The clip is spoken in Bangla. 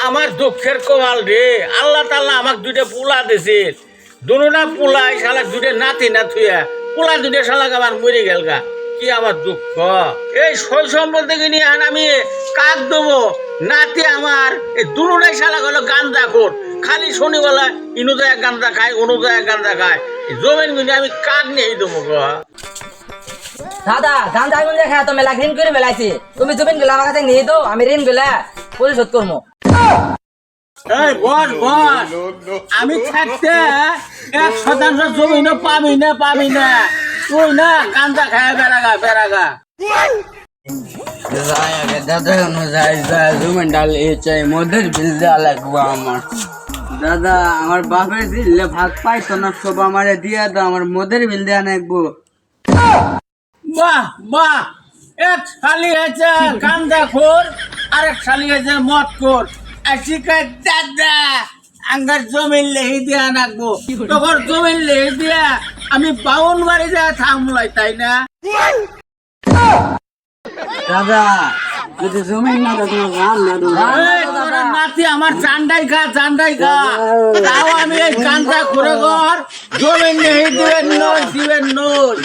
আমার দুঃখের কমাল রে, আল্লাহ তাআলা আমাকে দুইটা পোলা দিছে। দুটা পোলাই শালা দুইটা নাতি না থুয়া পোলা দুইটা শালা আমার মরে গেল গা। কি আমার দুঃখ! এই সই সম্বন্ধে নিয়ে আমি কাক দেবো। নাতি আমার এই দুটাই শালা গেল গান্দা খোর। খালি শনিবেলা ইনুদয় এক গান্দা খায়, অনুদয় এক গান্দা খায়। জমিন মিলে আমি কাক নিয়ে দেবো গো। দাদা ধান যাই মন দেখা তো মেলা ঋণ করে মেলাইছি। তুমি জমিন গুলা আমার কাছে নিয়ে দাও, আমি ঋণ গুলা পরিশোধ করবো। এই বস বস, আমি থাকতে 1% জমিনও পাবি না তুই না গান্দা খায় বেড়াগা দাদা জমিন ডাল চাই মদের বিল দেওয়া লাগবো আমার। দাদা আমার বাপের দিলে ভাগ পাইতো না, সব আমারে দিয়ে দাও, আমার মদের বিল দেওয়া লাগবো। বাহ বাহ, এক শালি হয়েছে গান্দা খোর, আরেক শালি হয়েছে মদ খোর। দাদা আঙ্গার জমিন লেহি দিয়া নাকবো, তখন জমিন লেহি দিয়া আমি বাউন বাড়ি যায় থামলাই, তাই না? দাদা যদি জমিন না দাও তোমার রান না দাও। এই, তোরা নাতি আমার চান্ডাই খা তাও আমি এই গান্দা খোরে ঘর জমিন লেহি দিবেন নয়